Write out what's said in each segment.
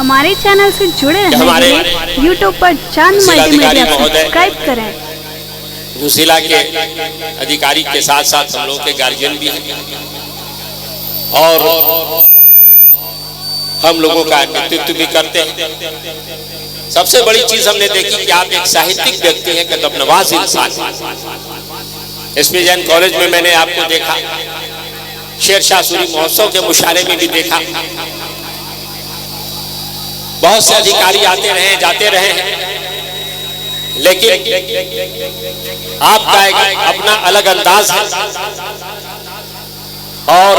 हमारे चैनल से जुड़े रहने के लिए यूट्यूब पर चांद मल्टीमीडिया सब्सक्राइब करें। जिला के अधिकारी के साथ साथ हम लोग के गार्जियन भी हैं और हम लोगों का नेतृत्व भी करते हैं। सबसे बड़ी चीज हमने देखी कि आप एक साहित्यिक व्यक्ति हैं, कदम नवाज इंसान। एसपी जैन कॉलेज में मैंने आपको देखा, शेरशाह सूरी महोत्सव के मुशायरे में भी देखा। बहुत से अधिकारी आते रहे जाते रहे हैं, लेकिन आपका एक अपना अलग अंदाज है। और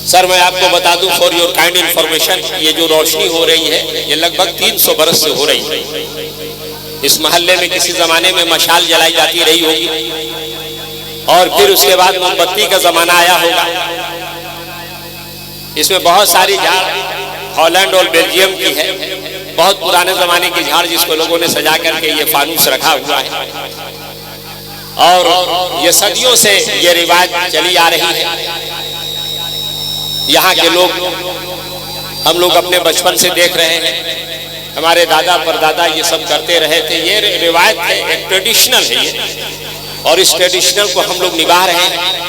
सर मैं आपको बता दूं फॉर योर काइंड इंफॉर्मेशन, ये जो रोशनी हो रही है ये लगभग 300 बरस से हो रही है। इस मोहल्ले में किसी जमाने में मशाल जलाई जाती रही होगी और फिर उसके बाद मोमबत्ती का जमाना आया होगा। इसमें बहुत सारी झाड़ हॉलैंड और बेल्जियम की है, बहुत पुराने जमाने की झाड़ जिसको लोगों ने सजा करके ये फानूस रखा हुआ है। और ये सदियों से ये रिवाज चली आ रही है। यहाँ के लोग, हम लोग अपने बचपन से देख रहे हैं, हमारे दादा परदादा ये सब करते रहे थे। ये रिवायत है, एक ट्रेडिशनल है ये, और इस ट्रेडिशनल को हम लोग निभा रहे हैं।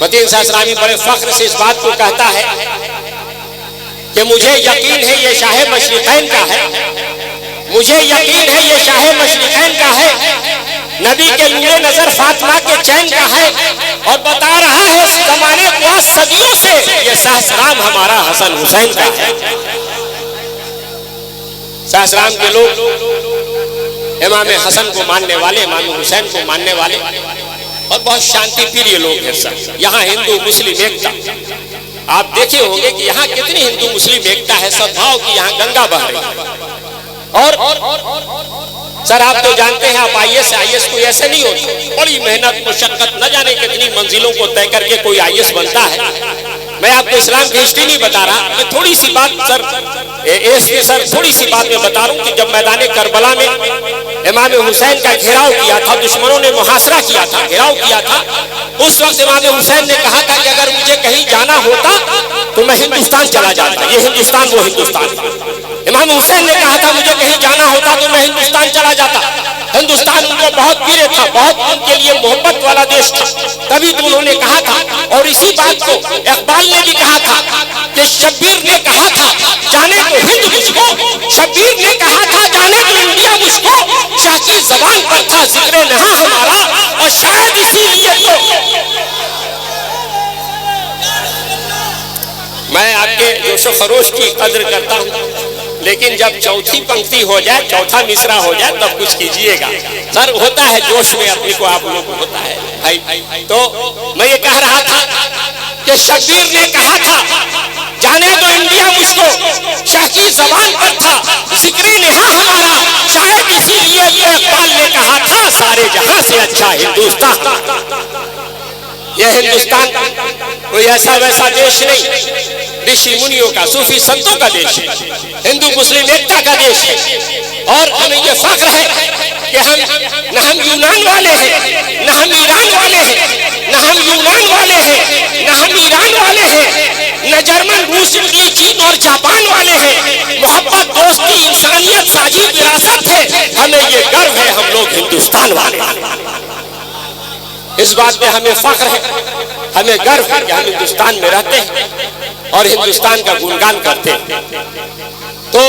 मतीन सासरामी बड़े फख्र से इस बात को कहता है कि मुझे यकीन है ये शाह मशरिक़ैन का है, मुझे यकीन है ये शाह मशरिक़ैन का है, नबी के नूरे नजर फातिमा के चैन का है। और बता रहा है इस जमाने को आज सदियों से ये सहस्राम हमारा हसन हुसैन का है। सहस्राम के लोग इमाम हसन को मानने वाले, इमाम हुसैन को मानने वाले और बहुत शांति प्रिय लोग हैं सर। यहाँ हिंदू मुस्लिम एकता, आप देखे होंगे कि यहाँ कितनी हिंदू मुस्लिम एकता है, सद्भाव की यहाँ गंगा बह रही है। और सर आप तो जानते हैं, आप आईएएस कोई ऐसे नहीं होती, बड़ी मेहनत मुशक्कत न जाने कितनी मंजिलों को तय करके कोई आईएएस बनता है। मैं आपको इस्लाम की हिस्ट्री नहीं बता रहा, मैं थोड़ी सी बात सर एसपी सर थोड़ी सी बात मैं बता रहा हूँ कि जब मैदान करबला में इमाम हुसैन का घेराव किया था, दुश्मनों ने मुहासरा किया था, घेराव किया था, उस वक्त इमाम हुसैन ने कहा था कि अगर मुझे कहीं जाना होता तो मैं हिंदुस्तान चला जाता। ये हिंदुस्तान वो हिंदुस्तान। इमाम हुसैन ने कहा था मुझे कहीं जाना होता तो मैं हिंदुस्तान चला जाता। हिंदुस्तान उनको बहुत प्रिय था, बहुत उनके लिए मोहब्बत वाला देश था, तभी तो उन्होंने कहा था। और इसी बात को इकबाल ने भी कहा था कि शब्बीर ने कहा था जाने तो हिंद मुझको, शब्बीर ने कहा था जाने तो इंडिया मुझको, शाह की जबान पर था जिक्र नहा हमारा, और शायद इसीलिए तो मैं आपके जोशो खरोश की कद्र करता हूँ, लेकिन जब चौथी पंक्ति हो जाए, चौथा मिसरा हो जाए, तब कुछ कीजिएगा सर। होता है जोश में अपने को, आप लोग को होता है भाई। तो मैं ये कह रहा था कि शब्बीर ने कहा था जाने दो इंडिया मुझको, शाह की जबान पर था जिक्र नेहा हमारा, शायद इसीलिए तो इकबाल ने कहा था सारे जहां से अच्छा हिंदुस्तान। यह हिंदुस्तान कोई ऐसा वैसा देश नहीं, ऋषि मुनियों का, सूफी संतों का देश है, हिंदू मुस्लिम एकता का देश है। और हमें ये फख्र है कि हम न हम यूनान वाले हैं, न हम ईरान वाले हैं, न हम यूनान वाले हैं, न हम ईरान वाले हैं, न जर्मन रूस इटली चीन और जापान वाले हैं। मोहब्बत दोस्ती इंसानियत साझी विरासत है, हमें ये गर्व है हम लोग हिंदुस्तान वाले। इस बात में हमें फख्र है, हमें गर्व है कि हम हिंदुस्तान में रहते हैं और हिंदुस्तान का गुणगान करते हैं। तो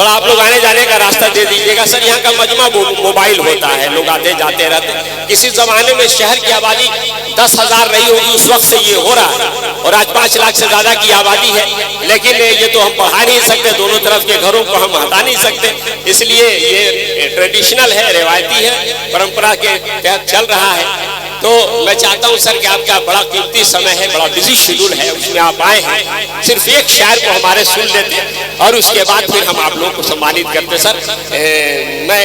आप लोग आने जाने का रास्ता दे दीजिएगा सर। यहाँ का मजमा मोबाइल होता है, लोग आते जाते रहते हैं। किसी जमाने में शहर की आबादी 10,000 रही होगी, उस वक्त से ये हो रहा है, और आज 5 लाख से ज्यादा की आबादी है। लेकिन ये तो हम बढ़ा नहीं सकते, दोनों तरफ के घरों को हम हटा नहीं सकते, इसलिए ये ट्रेडिशनल है, रिवायती है, परंपरा के तहत चल रहा है। तो मैं चाहता हूं सर कि आपका बड़ा कीमती समय है, बड़ा बिजी शेड्यूल है, उसमें आप आए हैं, सिर्फ एक शायर को हमारे सुन लेते और उसके बाद फिर हम आप लोगों को सम्मानित करते। सर मैं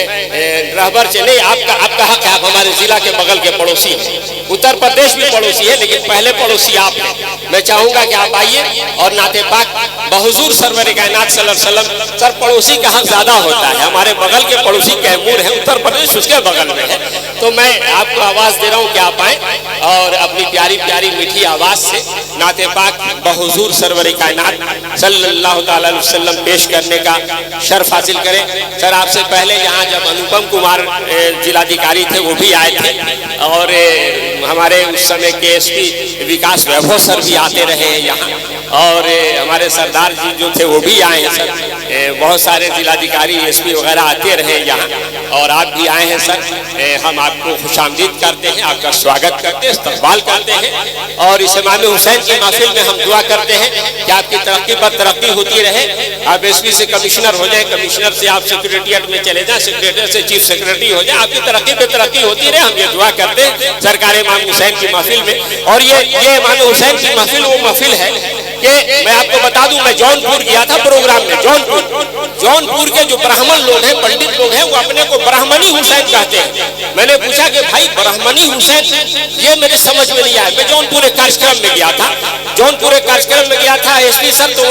रहबर से नहीं, आपका हक है, आप हमारे जिला के बगल के पड़ोसी हैं, उत्तर प्रदेश भी पड़ोसी है, लेकिन पहले पड़ोसी आप हैं। मैं चाहूंगा कि आप आइए और नाते पाक बहुजूर सरवर कायनात सल्लल्लाहु अलैहि वसल्लम। सर पड़ोसी का हक ज्यादा होता है, हमारे बगल के पड़ोसी कैमूर है, उत्तर प्रदेश उसके बगल में है। तो मैं आपको आवाज दे रहा हूँ कि आप आए और अपनी प्यारी प्यारी मीठी आवाज से नाते पाक बहुजूर सरवर कायनात सल्लल्लाहु अलैहि वसल्लम पेश करने का शर्फ हासिल करें। सर आपसे पहले यहाँ जब अनुपम कुमार जिलाधिकारी थे वो भी आए थे, और हमारे उस समय के एसपी विकास वैभव सर भी आते रहे हैं यहाँ, और हमारे सरदार जी जो थे वो भी आए हैं सर। बहुत सारे जिलाधिकारी एसपी वगैरह आते रहे यहाँ, और आप भी आए हैं सर। हम आपको खुशामदीद करते हैं, आपका स्वागत करते हैं, इस्तकबाल करते हैं, और इस इमाम हुसैन की महफिल में हम दुआ करते हैं कि आपकी तरक्की पर तरक्की होती रहे। आप एसपी से कमिश्नर हो जाए, कमिश्नर से आप सेक्रेटरिएट में चले जाए, सेक्रेटरी से चीफ सेक्रेटरी हो जाए, आपकी तरक्की पे तरक्की होती रहे। हम ये दुआ करते हैं सरकार इमाम हुसैन की महफिल में। और ये इमाम हुसैन की महफिल वो महफिल है कि मैं आपको बता दूं, मैं जौनपुर गया था प्रोग्राम में। जौनपुर के जो ब्राह्मण लोग हैं, पंडित लोग हैं, वो अपने को ब्राह्मणी हुसैन कहते हैं। मैंने पूछा कि भाई ब्राह्मणी हुसैन, ये मेरे समझ में नहीं आया। मैं जौनपुर एक कार्यक्रम में गया था, जौनपुर एक कार्यक्रम में गया था एसपी सर, तो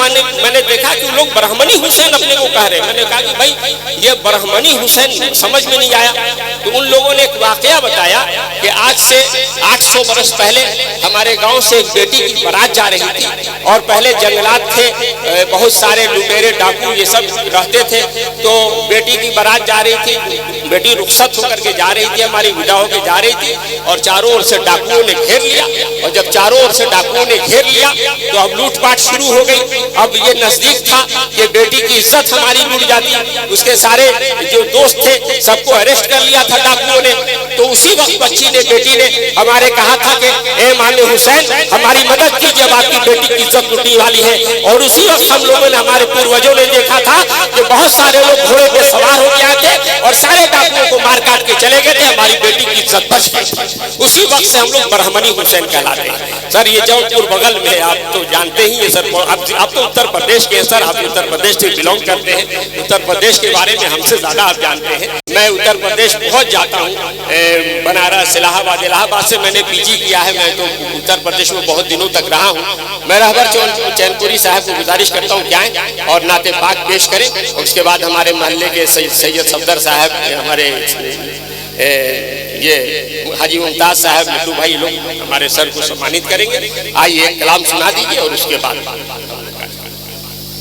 मैंने देखा कि लोग ब्राह्मणी हुसैन अपने को कह रहे हैं। मैंने कहा कि भाई ये ब्राह्मणी हुसैन समझ में नहीं आया। तो उन लोगों ने एक वाकया बताया कि आज से 800 वर्ष पहले हमारे गांव से एक बेटी की बारात जा रही थी, और पहले जंगलात थे, बहुत सारे लुटेरे डाकू ये सब रहते थे। तो बेटी की बारात जा रही थी, बेटी रुखसत होकर के जा रही थी, हमारी विदा होकर जा रही थी, और चारों ओर से डाकुओं ने घेर लिया। और जब चारों ओर से डाकुओं ने घेर लिया तो अब लूटपाट शुरू हो गई। अब ये नजदीक था कि बेटी की इज्जत हमारी लूट जाती, उसके सारे जो दोस्त थे सबको अरेस्ट कर लिया था डाकुओं ने। तो उसी वक्त बच्ची ने, बेटी ने हमारे कहा था कि ए इमाम हुसैन हमारी मदद कीजिए, अब आपकी बेटी की इज्जत लूटने वाली है। और उसी वक्त हम लोगों ने, हमारे पूर्वजों ने देखा था कि बहुत सारे लोग घोड़े पे सवार होकर आए थे और सारे डाकुओं को मार काट के चले गए थे, हमारी बेटी की इज्जत बच गई। उसी वक्त से हम लोग ब्राह्मणी हुसैन कहलाते हैं। सर ये जौनपुर बगल में है, आप तो जानते ही हैं सर। आप तो उत्तर प्रदेश के हैं सर, आप उत्तर प्रदेश से बिलोंग करते हैं, उत्तर प्रदेश के बारे में हमसे ज्यादा आप जानते हैं। मैं उत्तर प्रदेश बहुत जाता हूँ, बनारस, इलाहाबाद। इलाहाबाद से मैंने पीजी किया है, मैं तो उत्तर प्रदेश में बहुत दिनों तक रहा हूँ। मैं रहबर चैनपुरी साहब को गुजारिश करता हूँ क्या है और नाते पाक पेश करें। उसके बाद हमारे मोहल्ले के सैयद सफदर साहब, हमारे ये हाजी मुमताज साहब, लड्डू भाई लोग हमारे सर को सम्मानित करेंगे। आइए एक कलाम सुना दीजिए और उसके बाद